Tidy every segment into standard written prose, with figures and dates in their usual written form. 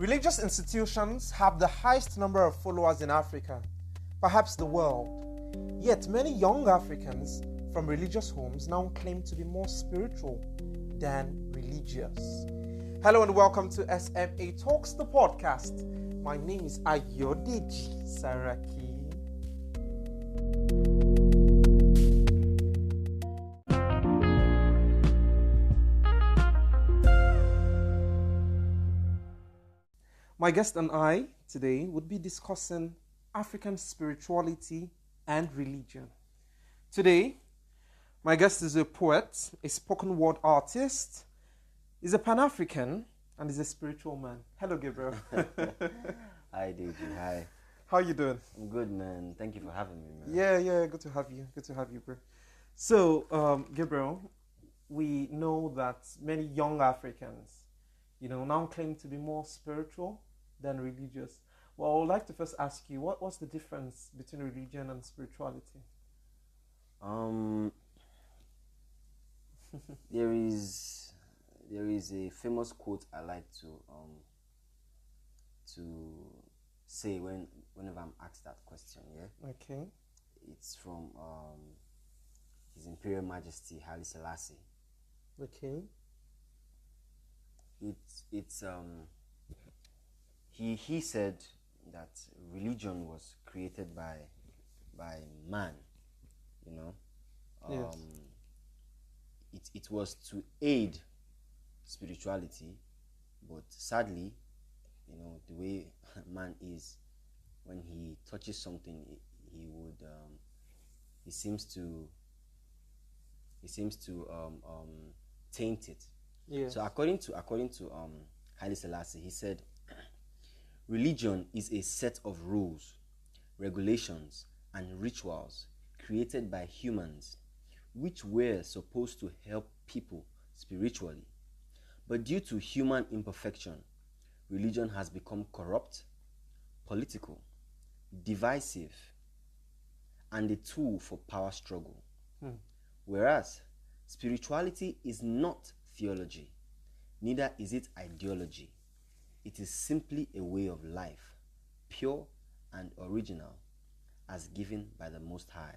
Religious institutions have the highest number of followers in Africa, perhaps the world. Yet many young Africans from religious homes now claim to be more spiritual than religious. Hello and welcome to SMA Talks the Podcast. My name is Ayodeji Saraki. My guest and I today would be discussing African spirituality and religion. Today, my guest is a poet, a spoken word artist, is a Pan-African, and is a spiritual man. Hello, Gabriel. Hi, Deji. Hi. How you doing? I'm good, man. Thank you for having me, man. Yeah, good to have you. Good to have you, bro. So, Gabriel, we know that many young Africans, now claim to be more spiritual than religious. Well, I would like to first ask you, what's the difference between religion and spirituality? There is a famous quote I like to say whenever I'm asked that question. Yeah. Okay. It's from His Imperial Majesty Haile Selassie. Okay. He said that religion was created by man, Yes. It was to aid spirituality, but sadly, the way man is, when he touches something, he seems to taint it. Yes. So according to Haile Selassie, he said, religion is a set of rules, regulations, and rituals created by humans, which were supposed to help people spiritually. But due to human imperfection, religion has become corrupt, political, divisive, and a tool for power struggle. Whereas spirituality is not theology, neither is it ideology. It is simply a way of life, pure and original, as given by the Most High.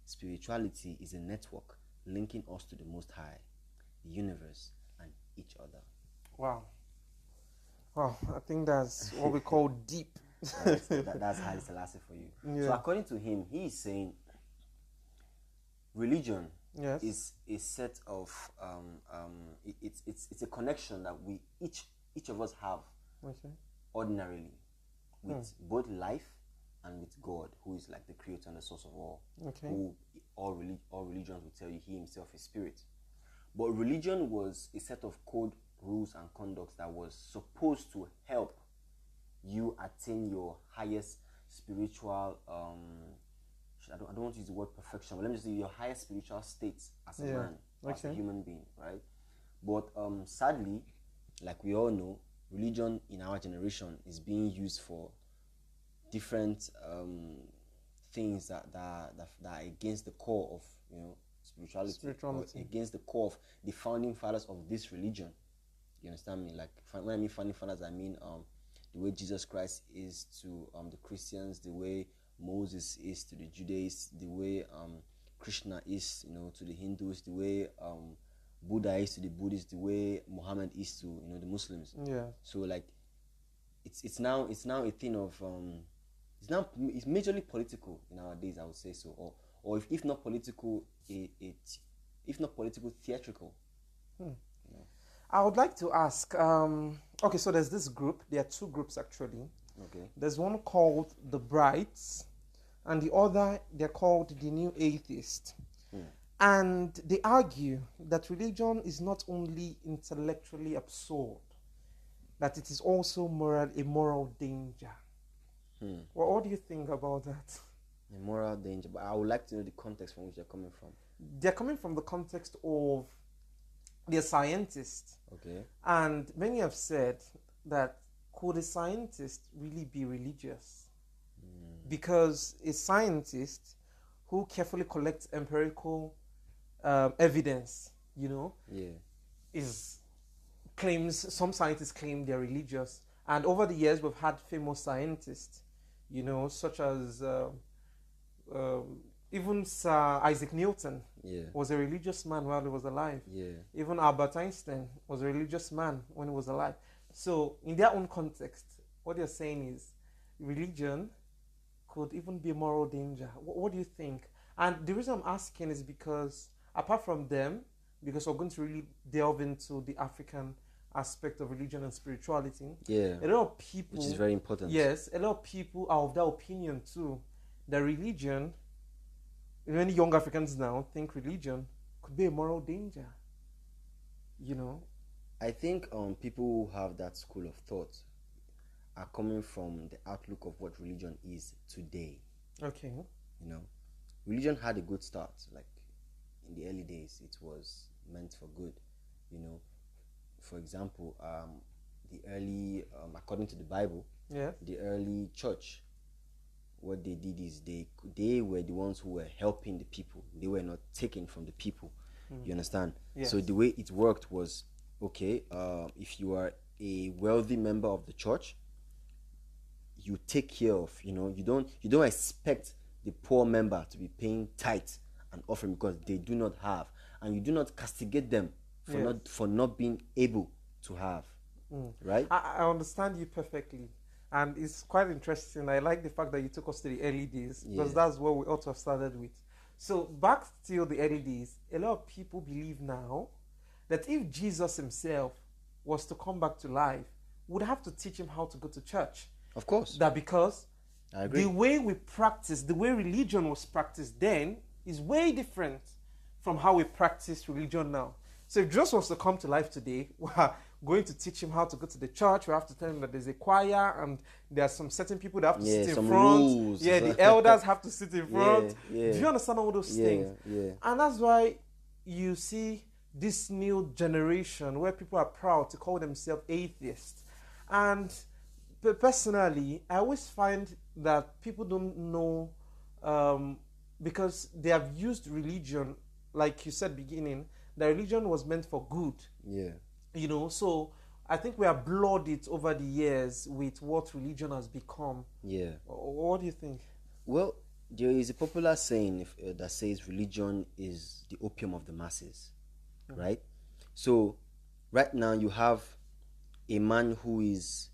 Spirituality is a network linking us to the Most High, the universe, and each other. Wow, I think that's what we call deep. That's Haile Selassie for you. Yeah. So according to him, he is saying religion Yes. is a set of it's a connection that we each of us have Okay. ordinarily with both life and with God, who is like the creator and the source of all. Okay. Who all religions will tell you he himself is spirit. But religion was a set of code, rules, and conducts that was supposed to help you attain your highest spiritual I don't want to use the word perfection, but let me just say your highest spiritual state as a man, as a human being, right? But sadly, like we all know, religion in our generation is being used for different things that are against the core of spirituality. Or against the core of the founding fathers of this religion. You understand me? Like when I mean founding fathers, I mean the way Jesus Christ is to the Christians, the way Moses is to the Judaïsts, the way Krishna is to the Hindus, the way Buddha is to the Buddhists, the way Muhammad is to the Muslims. Yeah. So like it's now a thing of it's majorly political nowadays, I would say so, or if not political, if not political, theatrical. I would like to ask, okay, so there's this group, there are two groups actually. Okay. There's one called the Brights, and the other, they're called the New Atheist. And they argue that religion is not only intellectually absurd, that it is also a moral danger. Well, what do you think about that? A moral danger, but I would like to know the context from which they're coming from. They're coming from the context of they're scientists. Okay. And many have said that could a scientist really be religious? Because a scientist who carefully collects empirical evidence, Yeah. claims, some scientists claim they're religious, And over the years, we've had famous scientists, such as even Sir Isaac Newton was a religious man while he was alive. Even Albert Einstein was a religious man when he was alive. So, in their own context, what they're saying is religion could even be a moral danger. What do you think? And the reason I'm asking is because, apart from them, because we're going to really delve into the African aspect of religion and spirituality. A lot of people, which is very important. Yes, a lot of people are of that opinion too, that religion, many young Africans now think religion could be a moral danger. I think people who have that school of thought are coming from the outlook of what religion is today. Okay. Religion had a good start. Like in the early days, it was meant for good. For example, the early, according to the Bible, the early church, what they did is they were the ones who were helping the people. They were not taking from the people. You understand? Yes. So the way it worked was, okay, if you are a wealthy member of the church, you take care of, you don't expect the poor member to be paying tithe and offering because they do not have, and you do not castigate them for not being able to have. Right? I understand you perfectly, and it's quite interesting. I like the fact that you took us to the early days, because that's what we ought to have started with. So back till the early days, a lot of people believe now that if Jesus himself was to come back to life, we'd have to teach him how to go to church. Of course. That because I agree. the way we practice, the way religion was practiced then is way different from how we practice religion now. So if Jesus was to come to life today, we're going to teach him how to go to the church. We have to tell him that there's a choir and there are some certain people that have to sit in front. Rules. The elders have to sit in front. Do you understand all those things? Yeah. And that's why you see this new generation where people are proud to call themselves atheists. And personally, I always find that people don't know, because they have used religion, like you said beginning, that religion was meant for good. So I think we have blurred it over the years with what religion has become. What do you think? Well, there is a popular saying that says religion is the opium of the masses, right? So right now you have a man who is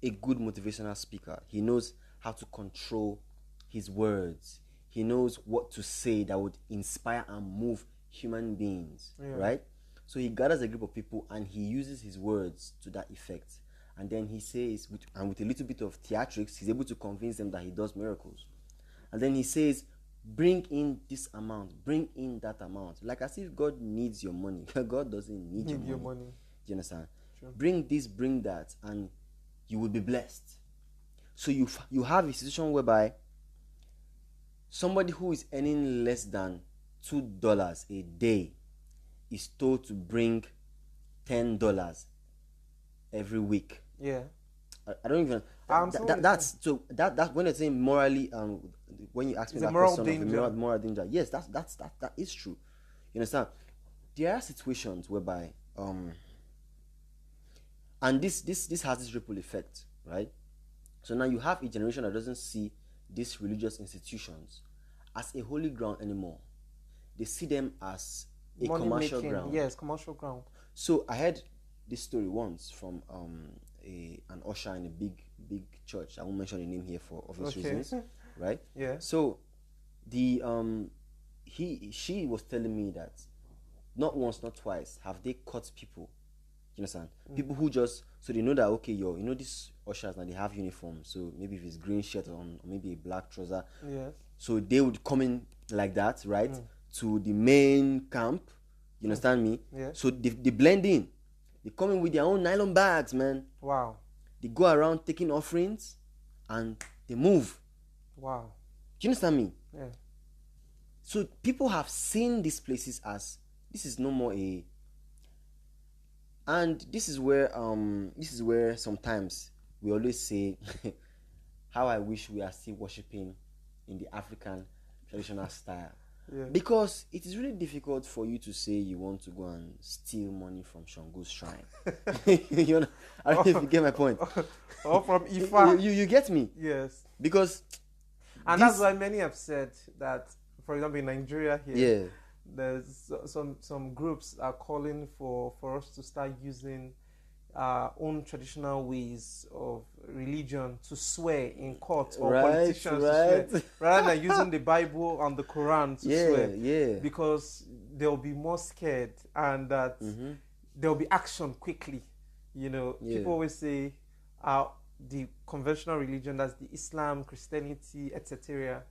a good motivational speaker. He knows how to control his words. He knows what to say that would inspire and move human beings, right? So he gathers a group of people and he uses his words to that effect. And then he says, with a little bit of theatrics, he's able to convince them that he does miracles. And then he says, bring in this amount, bring in that amount. Like as if God needs your money. God doesn't need your money. Do you understand? Sure. Bring this, bring that, and you will be blessed. So you have a situation whereby somebody who is earning less than $2 a day is told to bring $10 every week. I don't even. That's when they're saying morally. When you ask me that question of moral danger, yes, that is true. You understand? There are situations whereby and this has this ripple effect, right? So now you have a generation that doesn't see these religious institutions as a holy ground anymore. They see them as a commercial ground. Yes, commercial ground. So I heard this story once from an usher in a big church. I won't mention the name here for obvious reasons, right? So the she was telling me that not once, not twice have they caught people. You understand? People who just, so they know that, okay, these ushers now, they have uniforms. So maybe if it's green shirt on, or maybe a black trouser. So they would come in like that, right? To the main camp. You understand me? So they blend in. They come in with their own nylon bags, man. Wow. They go around taking offerings and they move. Wow. Do you understand me? So people have seen these places as, this is no more a... And this is where sometimes we always say, how I wish we are still worshiping in the African traditional style. Yeah. Because it is really difficult for you to say you want to go and steal money from Shango's shrine. You know, I don't know if you get my point. Or from Ifa. You get me? Yes. Because And that's why many have said that, for example, in Nigeria here, there's some groups are calling for us to start using our own traditional ways of religion to swear in court, or politicians to swear, rather than using the Bible and the Quran to swear, because they'll be more scared, and that there'll be action quickly. You know, people always say the conventional religion, that's the Islam, Christianity, etc.,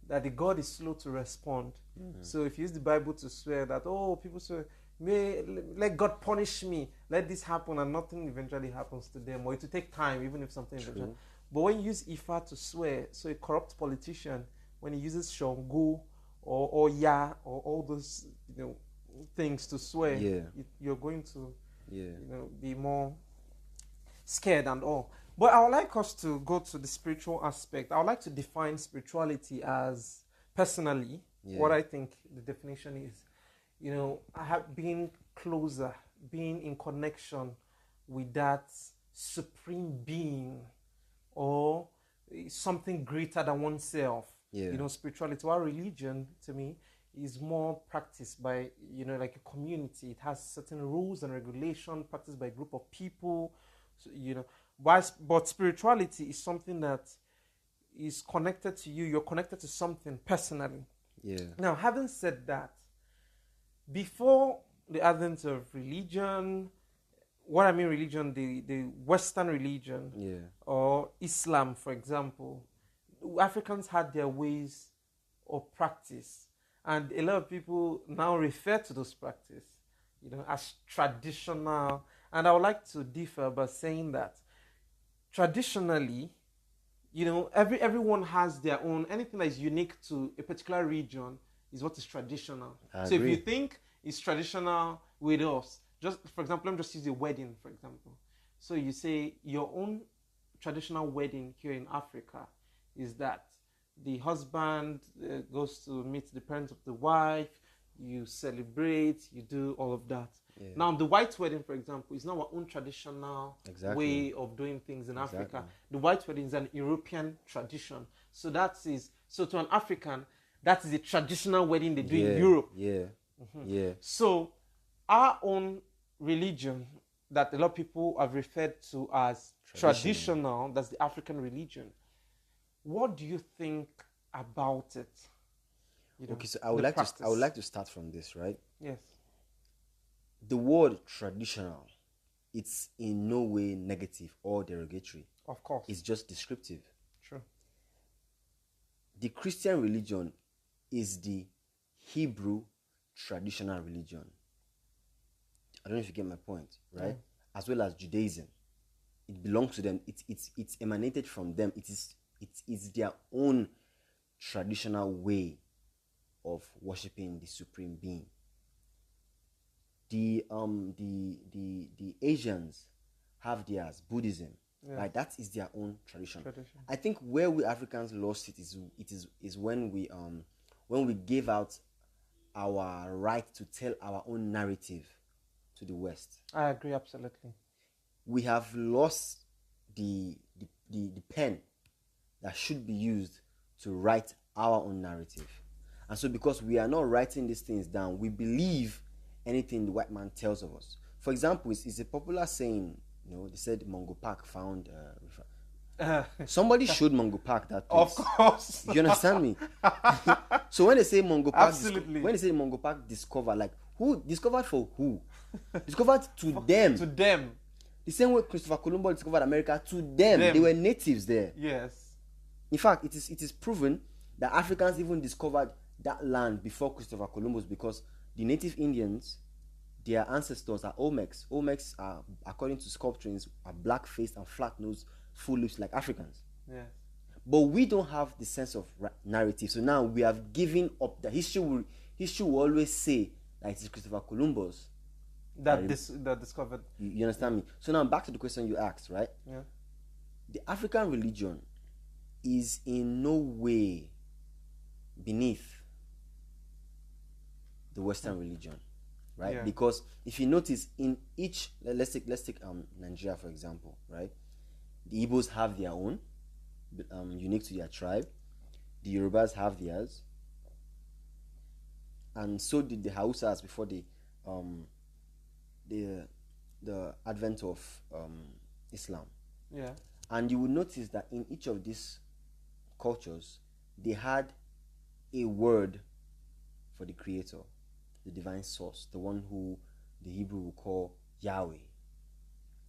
that the God is slow to respond. So if you use the Bible to swear that, people swear, let God punish me, let this happen, and nothing eventually happens to them, or it will take time, even if something eventually. But when you use Ifa to swear, so a corrupt politician, when he uses Shango or Ya or all those things to swear, you're going to be more scared and all. But I would like us to go to the spiritual aspect. I would like to define spirituality as, personally, what I think the definition is. I have been closer, being in connection with that supreme being, or something greater than oneself. Spirituality, while religion, to me, is more practiced by, like a community. It has certain rules and regulation practiced by a group of people. So, but spirituality is something that is connected to you. You're connected to something personally. Now, having said that, before the advent of religion, what I mean religion, the Western religion, or Islam, for example, Africans had their ways of practice, and a lot of people now refer to those practices, as traditional. And I would like to differ by saying that traditionally, everyone has their own. Anything that is unique to a particular region is what is traditional. So if you think it's traditional with us, just for example, let me just use a wedding, for example. So you say your own traditional wedding here in Africa is that the husband goes to meet the parents of the wife, you celebrate, you do all of that. Now, the white wedding, for example, is not our own traditional way of doing things in Africa. The white wedding is an European tradition. So to an African, that is a traditional wedding they do in Europe. So our own religion, that a lot of people have referred to as traditional, that's the African religion. What do you think about it? Okay, so I would like to start from this, right? Yes. The word traditional, it's in no way negative or derogatory. Of course. It's just descriptive. True. The Christian religion is the Hebrew traditional religion. I don't know if you get my point, right? As well as Judaism. It belongs to them. It's emanated from them. It is their own traditional way of worshiping the supreme being. The Asians have theirs, Buddhism, right? That is their own tradition. I think where we Africans lost it is when we gave out our right to tell our own narrative to the West. I agree absolutely. We have lost the pen that should be used to write our own narrative. And so because we are not writing these things down, we believe anything the white man tells of us. For example, it's a popular saying, they said Mungo Park found somebody showed Mungo Park that place. Of course. You understand me? So when they say Mungo Park, absolutely. Discovered, like who discovered for who? Discovered to them. To them. The same way Christopher Columbus discovered America, to them. They were natives there. Yes. In fact, it is proven that Africans even discovered that land before Christopher Columbus, because the native Indians, their ancestors are Olmecs. Olmecs are, according to sculptures, are black-faced and flat-nosed, full lips like Africans. Yes. But we don't have the sense of narrative. So now we have given up. The history will always say that it is Christopher Columbus that discovered. You understand me? So now back to the question you asked, right? Yeah. The African religion is in no way beneath the Western religion, right? Yeah. Because if you notice, in each, let's take Nigeria for example, right? The Igbos have their own, unique to their tribe. The Yorubas have theirs, and so did the Hausas before the advent of Islam. Yeah. And you will notice that in each of these cultures, they had a word for the creator, the divine source, the one who the Hebrew will call Yahweh,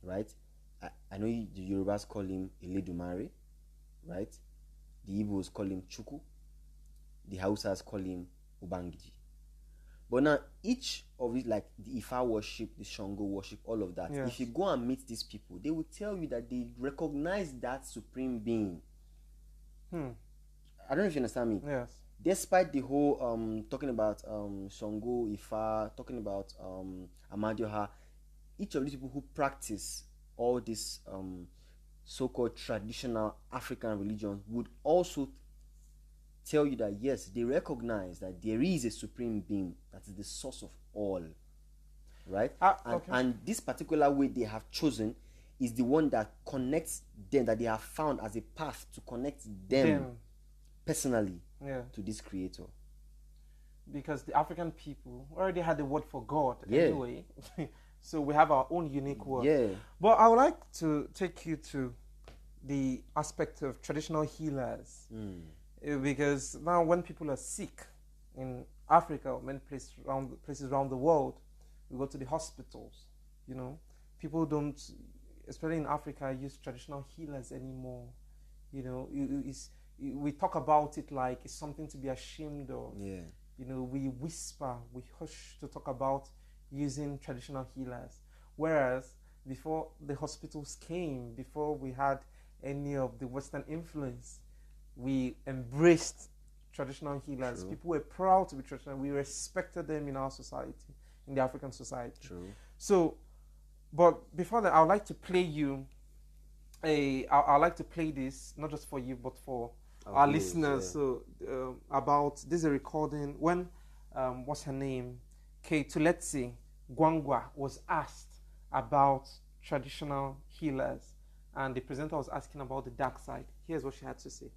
right? I know the Yorubas call him Eledumare, right? The Igbos call him Chuku. The Hausas call him Ubangiji. But now, each of it, like the Ifa worship, the Shango worship, all of that, Yes. if you go and meet these people, they will tell you that they recognize that supreme being. I don't know if you understand me. Yes. Despite the whole talking about Shango, Ifa, talking about Amadioha, each of these people who practice all these so-called traditional African religions would also tell you that yes, they recognize that there is a supreme being that is the source of all, right? And this particular way they have chosen is the one that connects them, that they have found as a path to connect them personally to this creator. Because the African people already had the word for God anyway. So we have our own unique word. Yeah. But I would like to take you to the aspect of traditional healers. Because now when people are sick in Africa or many places around the world, we go to the hospitals. You know, people don't, especially in Africa, use traditional healers anymore. You know, we talk about it like it's something to be ashamed of. Yeah. You know, we whisper, we hush to talk about using traditional healers. Whereas before the hospitals came, before we had any of the Western influence, we embraced traditional healers. True. People were proud to be traditional. We respected them in our society, in the African society. True. So, but before that, I would like to play you I'd like to play this, not just for you, but for our listeners. Yeah. So, about this is a recording when, what's her name? Tuletse Gwangwa was asked about traditional healers, and the presenter was asking about the dark side. Here's what she had to say.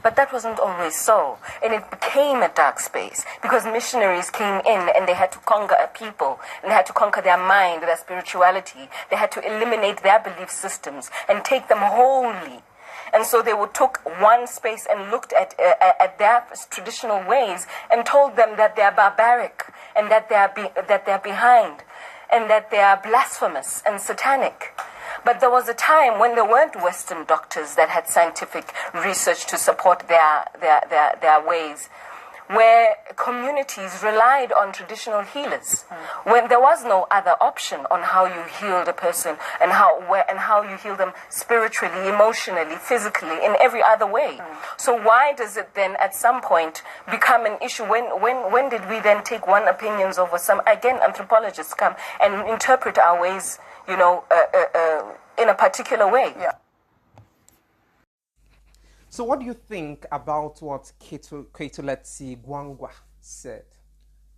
But that wasn't always so, and it became a dark space because missionaries came in and they had to conquer a people, and they had to conquer their mind, their spirituality. They had to eliminate their belief systems and take them wholly. And so they took one space and looked at their traditional ways and told them that they are barbaric and that they are behind and that they are blasphemous and satanic. But there was a time when there weren't Western doctors that had scientific research to support their ways, where communities relied on traditional healers, when there was no other option on how you healed a person and how you heal them spiritually, emotionally, physically, in every other way. So why does it then at some point become an issue? When did we then take one opinions over some? Again, anthropologists come and interpret our ways, in a particular way. Yeah. So what do you think about what Tuletse Gwangwa said?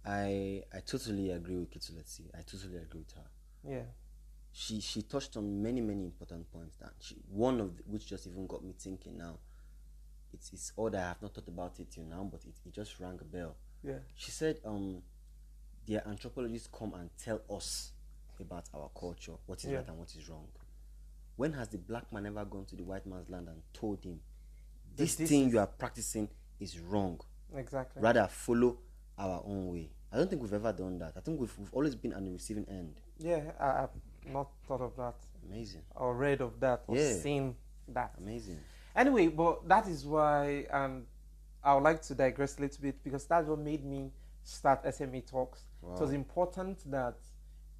I totally agree with Kituletse. I totally agree with her. Yeah. She touched on many important points, that one of which just even got me thinking now. It's odd, I have not thought about it till now, but it just rang a bell. Yeah. She said their anthropologists come and tell us about our culture, what is right and what is wrong. When has the black man ever gone to the white man's land and told him, this thing you are practicing is wrong? Exactly. Rather, follow our own way. I don't think we've ever done that. I think we've always been on the receiving end. Yeah, I've not thought of that. Amazing. Or read of that, or seen that. Amazing. Anyway, but that is why I would like to digress a little bit, because that's what made me start SMA Talks. Wow. It was important that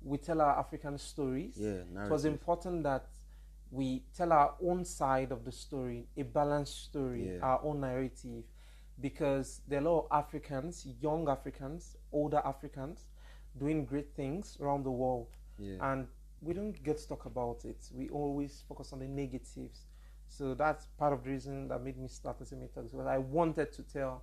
we tell our African stories. Yeah, it was important that we tell our own side of the story, a balanced story, our own narrative, because there are a lot of Africans, young Africans, older Africans, doing great things around the world. Yeah. And we don't get to talk about it. We always focus on the negatives. So that's part of the reason that made me start SMA Talks, because I wanted to tell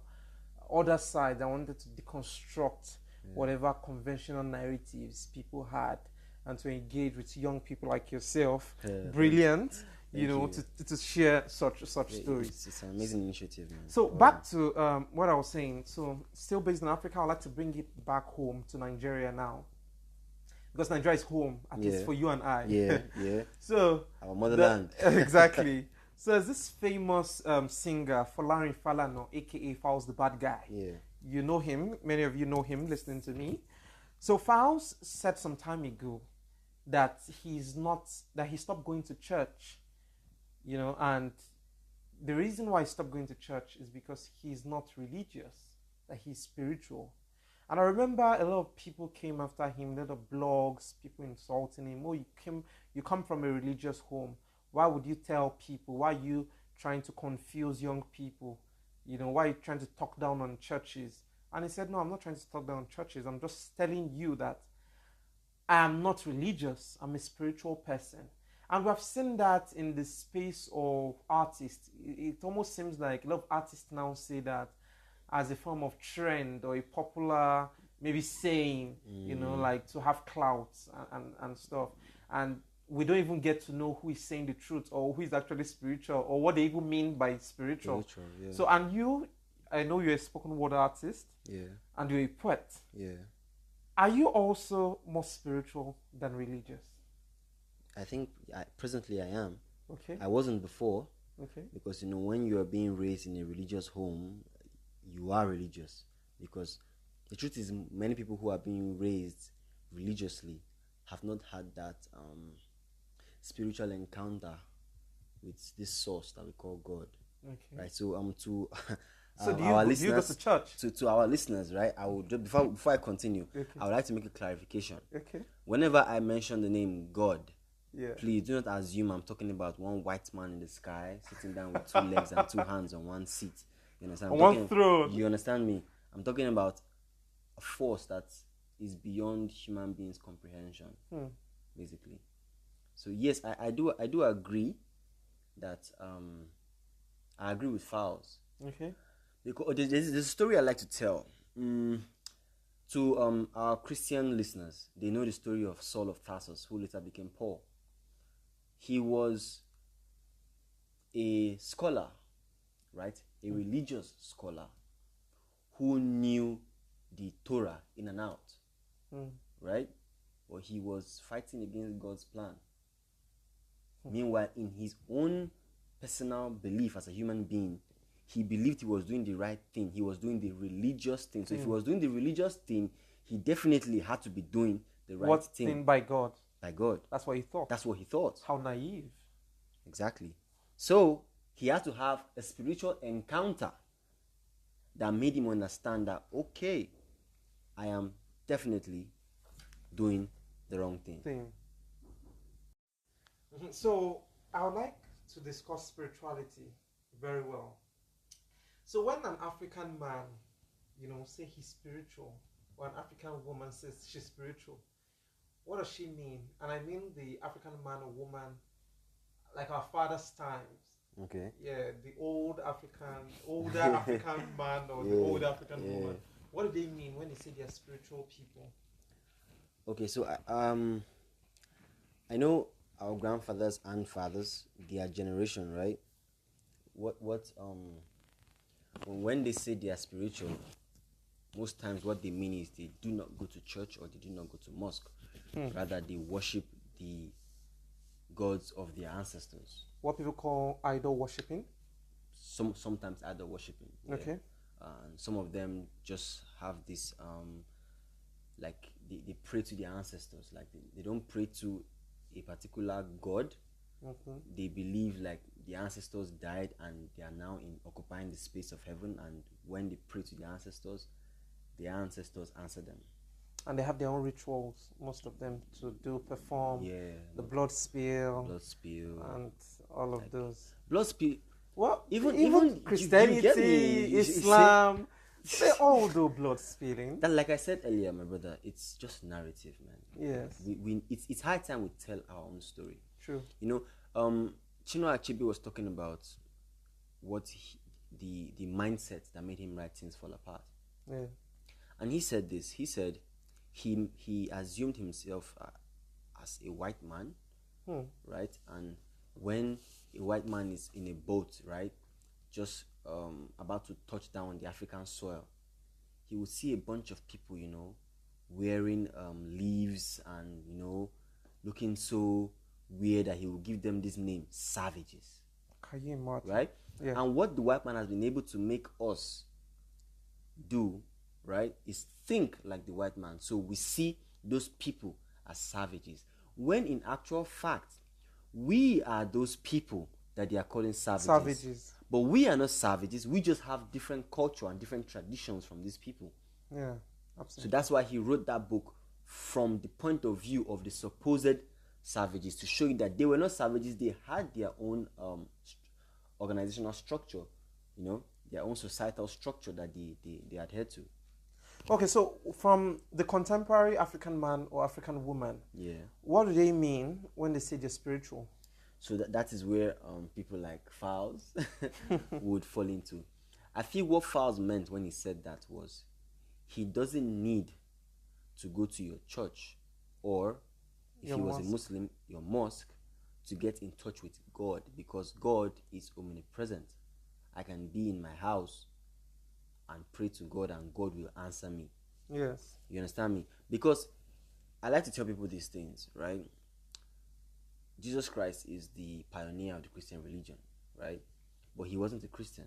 other side. I wanted to deconstruct whatever conventional narratives people had and to engage with young people like yourself. Brilliant. Thank you. To share such stories. It's an amazing initiative, man. So back to what I was saying. So still based in Africa, I'd like to bring it back home to Nigeria now, because Nigeria is home, at least for you and I. Yeah. So our motherland. Exactly. So there's this famous singer, Folarin Falana, aka Fowls the Bad Guy. Yeah. You know him. Many of you know him listening to me. So Fowls said some time ago that he stopped going to church. And the reason why he stopped going to church is because he's not religious, that he's spiritual. And I remember a lot of people came after him, a lot of blogs, people insulting him. Oh, you come from a religious home. Why would you tell people? Why are you trying to confuse young people? Why are you trying to talk down on churches? And he said, no, I'm not trying to talk down on churches. I'm just telling you that I am not religious. I'm a spiritual person. And we've seen that in the space of artists. It almost seems like a lot of artists now say that as a form of trend or a popular maybe saying, like to have clout and stuff. And we don't even get to know who is saying the truth or who is actually spiritual or what they even mean by spiritual. Yeah. So, and I know you're a spoken word artist. Yeah. And you're a poet. Yeah. Are you also more spiritual than religious? I think presently I am. Okay. I wasn't before. Okay. Because when you are being raised in a religious home, you are religious. Because the truth is, many people who are being raised religiously have not had that spiritual encounter with this source that we call God. Okay. Right. So So do our you listeners, go to church? To our listeners, right? I would just, before I continue, Okay. I would like to make a clarification. Okay. Whenever I mention the name God, Yeah. please do not assume I'm talking about one white man in the sky sitting down with two legs and two hands on one seat. You understand? On one throne. You understand me? I'm talking about a force that is beyond human beings' comprehension, basically. So yes, I do agree that I agree with Fowles. Okay. Because there's a story I like to tell. To our Christian listeners, they know the story of Saul of Tarsus, who later became Paul. He was a scholar, right? A religious scholar who knew the Torah in and out, right? But he was fighting against God's plan. Meanwhile, in his own personal belief as a human being, he believed he was doing the right thing. He was doing the religious thing. So if he was doing the religious thing, he definitely had to be doing the right thing. By God? By God. That's what he thought. That's what he thought. How naive. Exactly. So he had to have a spiritual encounter that made him understand that, okay, I am definitely doing the wrong thing. So I would like to discuss spirituality very well. So when an African man, say he's spiritual, or an African woman says she's spiritual, what does she mean? And I mean the African man or woman, like our father's times. Okay. Yeah, the older African man or the old African woman. What do they mean when they say they're spiritual people? Okay, so I know our grandfathers and fathers, their generation, right? When they say they are spiritual, most times what they mean is they do not go to church or they do not go to mosque. Rather, they worship the gods of their ancestors. What people call idol worshipping? Sometimes idol worshipping. Yeah. Okay. And some of them just have this, like they pray to their ancestors. Like they don't pray to a particular god. They believe like the ancestors died and they are now occupying the space of heaven, and when they pray to their ancestors answer them. And they have their own rituals, most of them, to perform the blood spill and all of those. Blood spill. Well, even Christianity, Islam, they all do blood spilling. That, like I said earlier, my brother, it's just narrative, man. Yes. It's high time we tell our own story. True. Chinua Achebe was talking about what the mindset that made him write Things Fall Apart. Yeah. And he said this. He said he assumed himself as a white man, right? And when a white man is in a boat, right, just about to touch down on the African soil, he would see a bunch of people, wearing leaves and, looking so weird that he would give them this name, savages. Can you imagine? Right? Yeah. And what the white man has been able to make us do, right, is think like the white man. So we see those people as savages. When in actual fact, we are those people that they are calling savages. But we are not savages. We just have different culture and different traditions from these people. Yeah, absolutely. So that's why he wrote that book from the point of view of the supposed savages, to show you that they were not savages. They had their own organizational structure, their own societal structure that they adhered to. Okay, so from the contemporary African man or African woman, what do they mean when they say they're spiritual? So that is where people like Fowles would fall into. I feel what Fowles meant when he said that was, he doesn't need to go to your church, or if he was a Muslim, your mosque, to get in touch with God, because God is omnipresent. I can be in my house and pray to God and God will answer me. Yes. You understand me? Because I like to tell people these things, right? Jesus Christ is the pioneer of the Christian religion, right? But he wasn't a Christian.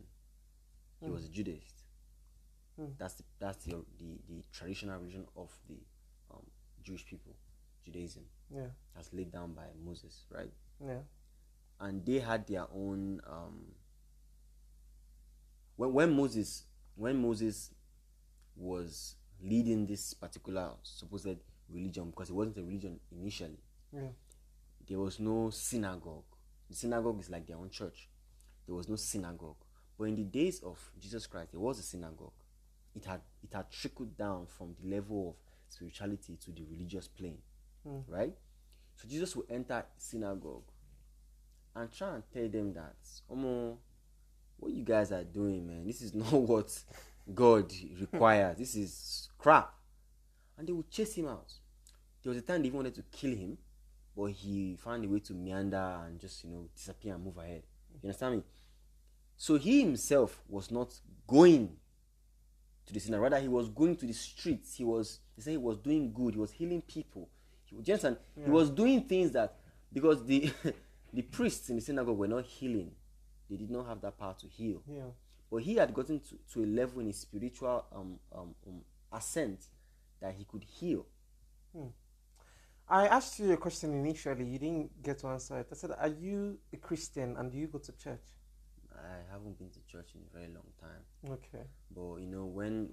He was a Judaist. That's the traditional religion of the Jewish people, Judaism. Yeah. As laid down by Moses, right? Yeah. And they had their own when Moses was leading this particular supposed religion, because it wasn't a religion initially. Yeah. There was no synagogue. The synagogue is like their own church. There was no synagogue. But in the days of Jesus Christ, there was a synagogue. It had trickled down from the level of spirituality to the religious plane, right? So Jesus would enter synagogue and try and tell them that, what you guys are doing, man, this is not what God requires. This is crap. And they would chase him out. There was a time they even wanted to kill him, but he found a way to meander and just, disappear and move ahead. You understand me? So he himself was not going to the synagogue. Rather, he was going to the streets. He said he was doing good. He was healing people. He was doing things that, because the priests in the synagogue were not healing. They did not have that power to heal. Yeah. But he had gotten to a level in his spiritual ascent that he could heal. I asked you a question initially. You didn't get to answer it. I said, are you a Christian and do you go to church? I haven't been to church in a very long time. Okay. But,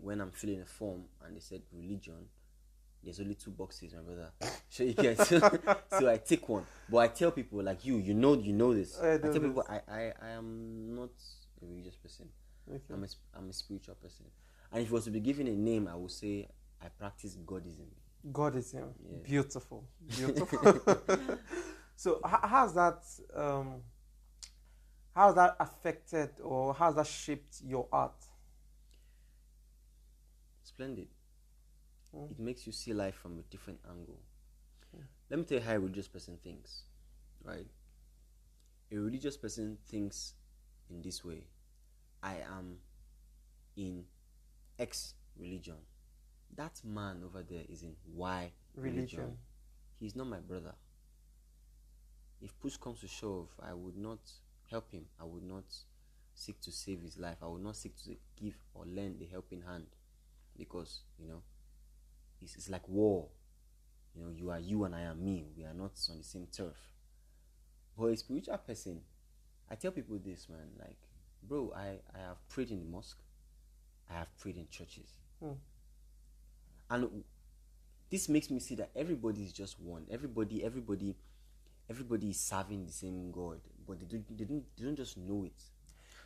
when I'm filling a form and they said religion, there's only 2 boxes, my brother. So you get so I take one. But I tell people like you know this. I tell people I am not a religious person. Okay. I'm a spiritual person. And if I was to be given a name, I would say I practice Godism. Godism. Yeah. Beautiful. So how's that affected, or how's that shaped your art? Splendid. It makes you see life from a different angle. Let me tell you how a religious person thinks, right? A religious person thinks in this way: I am in X religion. That man over there is in Y religion. He's not my brother. If push comes to shove, I would not help him. I would not seek to save his life. I would not seek to give or lend a helping hand, because it's like war. You are you and I am me. We are not on the same turf. But a spiritual person, I tell people this, man, like, bro, I have prayed in the mosque. I have prayed in churches. And this makes me see that everybody is just one. Everybody is serving the same God, but they don't just know it.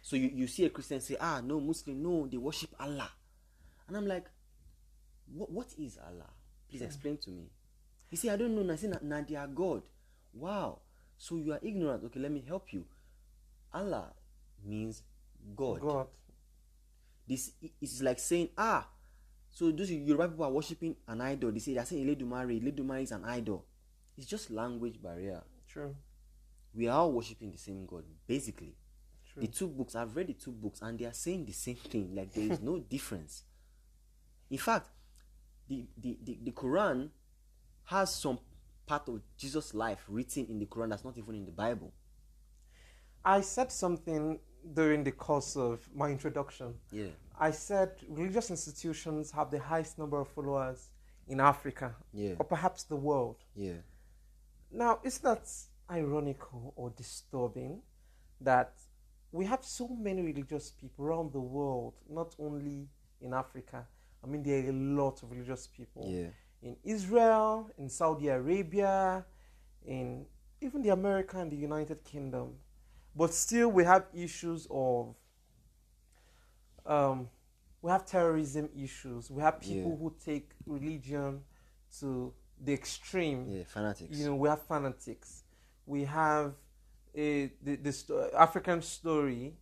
So you see a Christian say, no, Muslim, no, they worship Allah. And I'm like, what is Allah? Please explain to me. He said, I don't know. I say, nah, they are God. Wow. So you are ignorant. Okay, let me help you. Allah means God. God. This is like saying, so those Yoruba people are worshiping an idol. They say they're saying Eledumare is an idol. It's just language barrier. True. We are all worshiping the same God, basically. True. The two books, I've read the two books, and they are saying the same thing. Like, there is no difference. In fact, the Quran has some part of Jesus' life written in the Quran that's not even in the Bible. I said something during the course of my introduction. Yeah. I said religious institutions have the highest number of followers in Africa, or perhaps the world. Yeah. Now, it's not ironical or disturbing that we have so many religious people around the world, not only in Africa. I mean, there are a lot of religious people in Israel, in Saudi Arabia, in even the America and the United Kingdom. But still, we have issues of, we have terrorism issues. We have people who take religion to the extreme. Yeah, fanatics. You know, we have fanatics. We have the African story,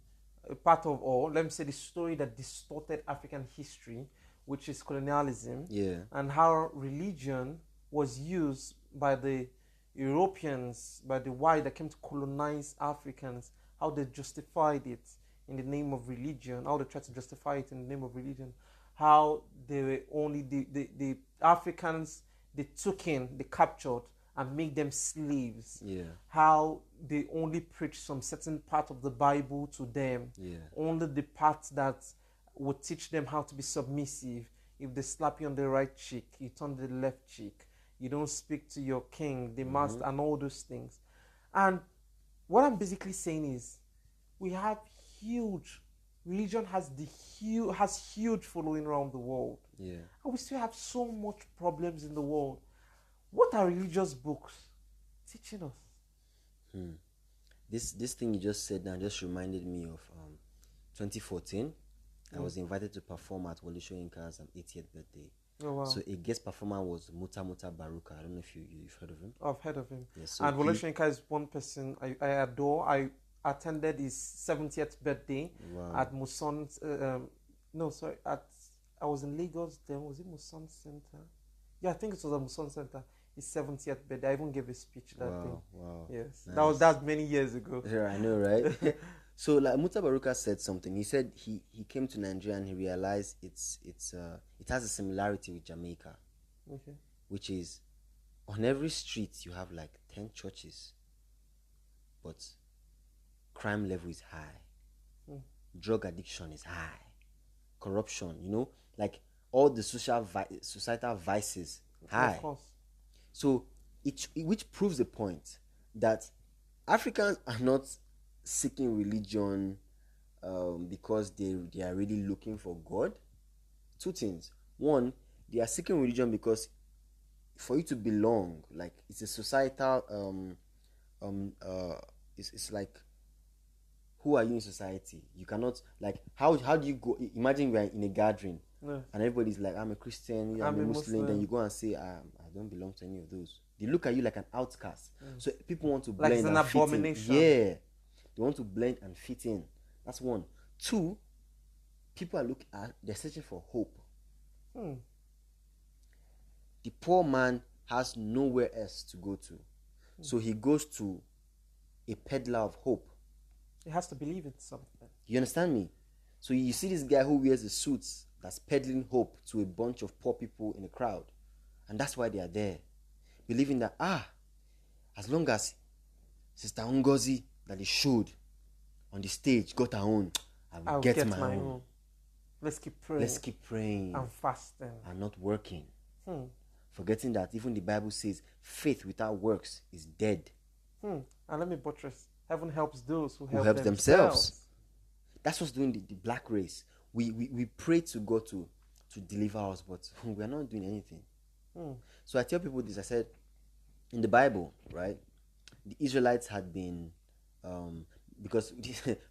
part of all. Let me say the story that distorted African history, which is colonialism. Yeah. And how religion was used by the Europeans, by the white that came to colonize Africans, how they justified it in the name of religion, how they tried to justify it in the name of religion, how they were only the Africans they took in, they captured and made them slaves. Yeah. How they only preached some certain part of the Bible to them. Yeah. Only the part that would teach them how to be submissive. If they slap you on the right cheek, you turn the left cheek. You don't speak to your king, the master, and all those things. And what I'm basically saying is, we have religion has huge following around the world. Yeah. And we still have so much problems in the world. What are religious books teaching us? This thing you just said now just reminded me of 2014. I was invited to perform at Wole Soyinka's 80th birthday. Oh, wow. So a guest performer was Muta Baruka. I don't know if you've heard of him. I've heard of him. Yeah, so and Wole Soyinka is one person I adore. I attended his 70th birthday at Muson. I was in Lagos then. Was it Muson Center? Yeah, I think it was at Muson Center. His 70th birthday. I even gave a speech that day. Wow. Yes, Nice. that many years ago. Yeah, I know, right? So, like Muta Baruka said something. He said he came to Nigeria and he realized it has a similarity with Jamaica, which is on every street you have like 10 churches, but crime level is high, drug addiction is high, corruption, like all the societal vices high. Of course. So which proves the point that Africans are not seeking religion because they are really looking for God. Two things. One, they are seeking religion because for you to belong, like it's a societal it's like, who are you in society? You cannot, like, how do you go? Imagine we are in a gathering and everybody's like, I'm a Christian, I'm a Muslim. Then you go and say, I don't belong to any of those. They look at you like an outcast. So people want to blend, like it's an abomination. Yeah, they want to blend and fit in. That's one. Two, people they're searching for hope. The poor man has nowhere else to go to, so he goes to a peddler of hope. He has to believe in something. You understand me? So you see this guy who wears the suits that's peddling hope to a bunch of poor people in a crowd, and that's why they are there, believing that as long as Sister Ngozi that he showed on the stage got her own, I'll get my own. Let's keep praying. And fasting. And not working. Forgetting that even the Bible says faith without works is dead. And let me buttress. Heaven helps those who help themselves. That's what's doing the black race. We pray to God to deliver us, but we are not doing anything. So I tell people this. I said, in the Bible, right, the Israelites had been because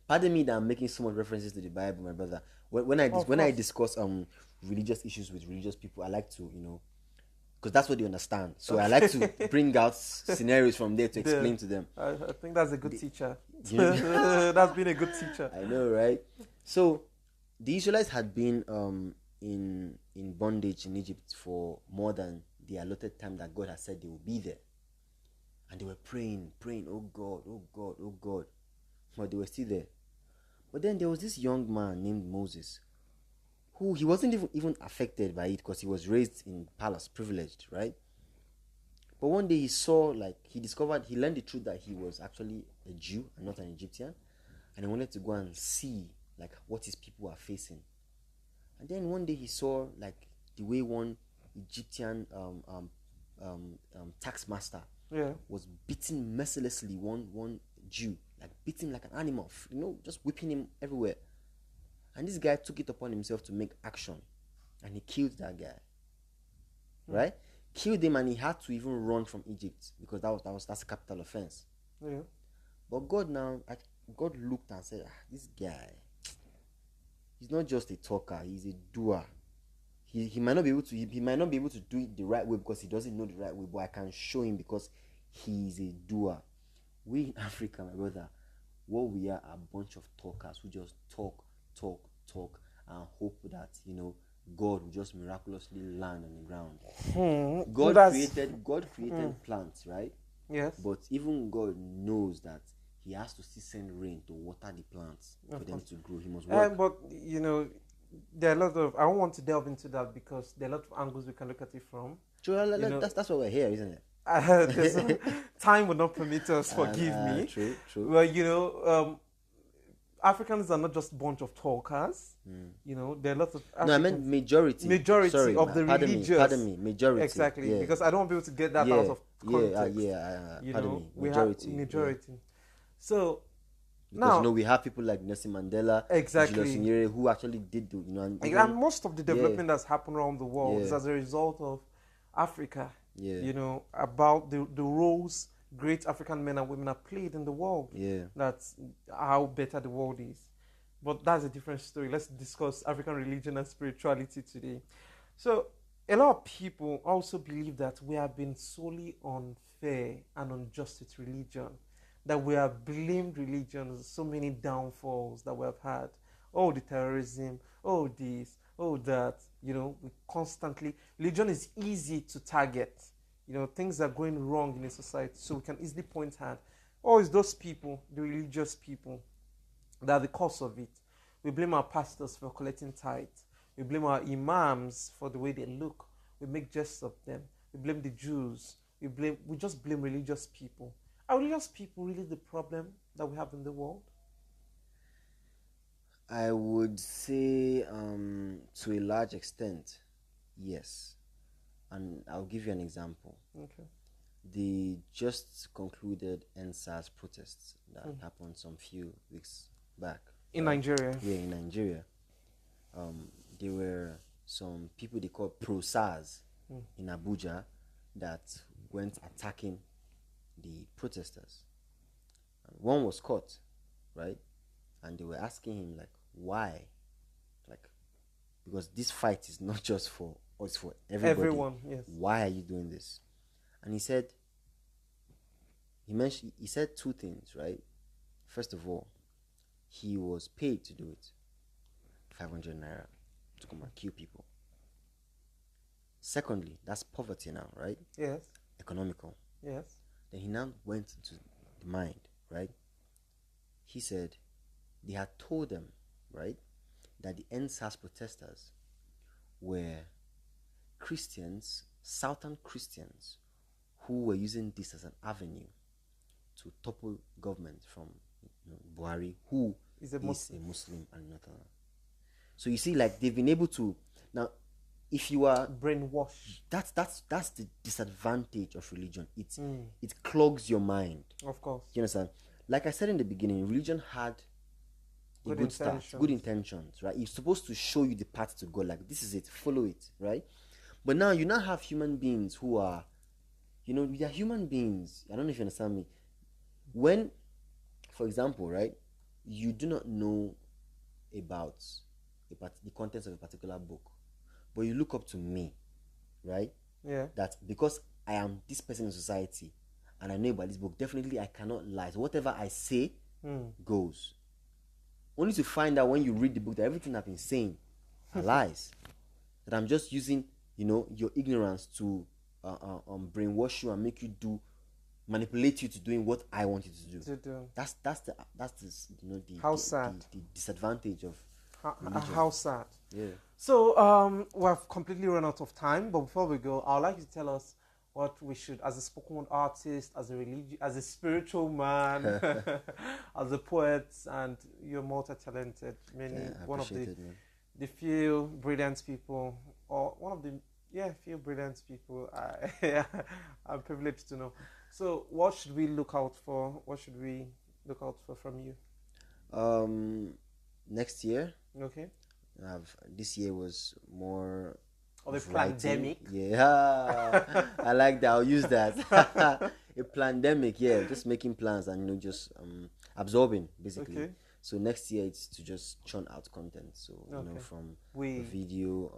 pardon me that I'm making so much references to the Bible, my brother. When I discuss religious issues with religious people, I like to because that's what they understand. So I like to bring out scenarios from there to explain to them. I think that's a good teacher. You know, That's been a good teacher. I know, right? So the Israelites had been in bondage in Egypt for more than the allotted time that God had said they would be there. And they were praying, oh God, oh God, oh God. But they were still there. But then there was this young man named Moses, who he wasn't even affected by it because he was raised in palace, privileged, right? But one day he learned the truth that he was actually a Jew and not an Egyptian. And he wanted to go and see like what his people are facing. And then one day he saw like the way one Egyptian tax master was beating mercilessly one Jew, like beating him like an animal, just whipping him everywhere. And this guy took it upon himself to make action, and he killed that guy. Right? Killed him, and he had to even run from Egypt because that's a capital offense. Yeah. But God looked and said, this guy, he's not just a talker, he's a doer. He might not be able to do it the right way because he doesn't know the right way, but I can show him because he's a doer. We in Africa, my brother, what we are a bunch of talkers who just talk, and hope that God will just miraculously land on the ground. God created plants, right? Yes. But even God knows that He has to still send rain to water the plants for them to grow. He must work. But there are a lot of. I don't want to delve into that because there are a lot of angles we can look at it from. True, that's why we're here, isn't it? Time would not permit us. Forgive me. True. Well, Africans are not just a bunch of talkers. There are lots of Africans. No, I meant majority. Sorry, of the religious. Pardon me, majority. Exactly, because I don't want people to get that out of context. Pardon me, majority. We have majority. So because we have people like Nelson Mandela, exactly, Julius Nyerere, who actually did do, and most of the development that's happened around the world is as a result of Africa. About the roles great African men and women have played in the world. That's how better the world is. But that's a different story. Let's discuss African religion and spirituality today. So a lot of people also believe that we have been solely unfair and unjust with religion, that we have blamed religion for so many downfalls that we have had. Oh, the terrorism, oh this, oh that. We constantly, religion is easy to target. Things are going wrong in a society, so we can easily point at, it's those people, the religious people, that are the cause of it. We blame our pastors for collecting tithes. We blame our imams for the way they look. We make jests of them. We blame the Jews. We just blame religious people. Are religious people really the problem that we have in the world? I would say to a large extent, yes. And I'll give you an example. Okay. The just concluded NSAS protests that happened some few weeks back. In Nigeria? Yeah, in Nigeria. There were some people they call pro-SARS in Abuja that went attacking the protesters. And one was caught, right? And they were asking him, like, why? Like, because this fight is not just for us, for everybody. Everyone, yes. Why are you doing this? And he said two things, right? First of all, he was paid to do it. 500 naira to come and kill people. Secondly, that's poverty now, right? Yes. Economical. Yes. Then he now went into the mind, right? He said they had told them, right, that the NSAS protesters were Christians, Southern Christians, who were using this as an avenue to topple government from Buhari, who is a Muslim and not a. So you see, like, they've been able to now. If you are brainwashed, that's the disadvantage of religion. It clogs your mind. Of course. You understand? Like I said in the beginning, religion had a good start, good intentions, right? It's supposed to show you the path to God. Like, this is it, follow it, right? But now you now have human beings who are, we are human beings. I don't know if you understand me. When, for example, right, you do not know about the contents of a particular book, but you look up to me, right? Yeah. That because I am this person in society and I know about this book, definitely I cannot lie. So whatever I say goes. Only to find out when you read the book that everything I've been saying are lies. That I'm just using, your ignorance to brainwash you and make you manipulate you to doing what I want you to do. That's the How sad. The disadvantage of religion. How sad. Yeah. So we've completely run out of time, but before we go, I'd like you to tell us what we should, as a spoken word artist, as a spiritual man, as a poet, and you're multi-talented. One of the few brilliant people, or one of the few brilliant people I'm privileged to know. So what should we look out for? What should we look out for from you? Next year. Okay. This year was more of a pandemic. Yeah, I like that. I'll use that. A pandemic, yeah. Just making plans and just absorbing basically. Okay. So next year it's to just churn out content. So from video.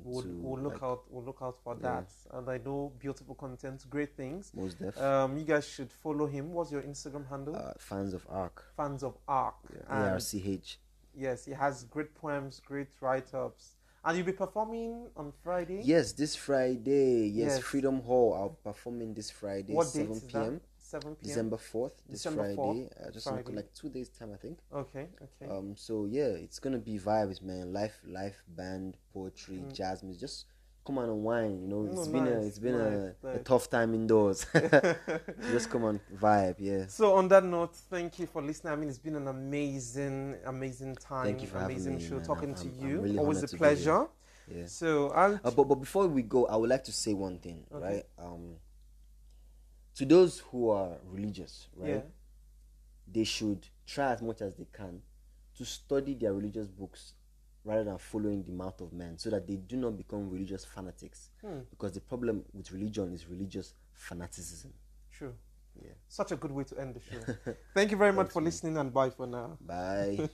We'll look out for that. And I know beautiful content, great things. Most definitely. You guys should follow him. What's your Instagram handle? Fans of Arc. Fans of Arc. Yeah, ARCH. Yes, he has great poems, great write-ups. And you'll be performing on Friday? Yes, this Friday. Yes, Freedom Hall. I'll be performing this Friday, what 7 date p.m. Is that? 7 p.m. December 4th, December Friday. 4th, Just Friday. in like 2 days' time, I think. Okay. So yeah, it's gonna be vibes, man. Live band, poetry, jazz music. Just come on and wine. It's been a tough time indoors. Just come on, vibe, yeah. So on that note, thank you for listening. I mean, it's been an amazing time. Thank you for having me. Amazing show, talking to you. Really always a pleasure. Yeah. So but before we go, I would like to say one thing, right? To those who are religious, right? They should try as much as they can to study their religious books rather than following the mouth of men, so that they do not become religious fanatics. Because the problem with religion is religious fanaticism. True. Yeah. Such a good way to end the show. Thank you very much for listening, and bye for now. Bye.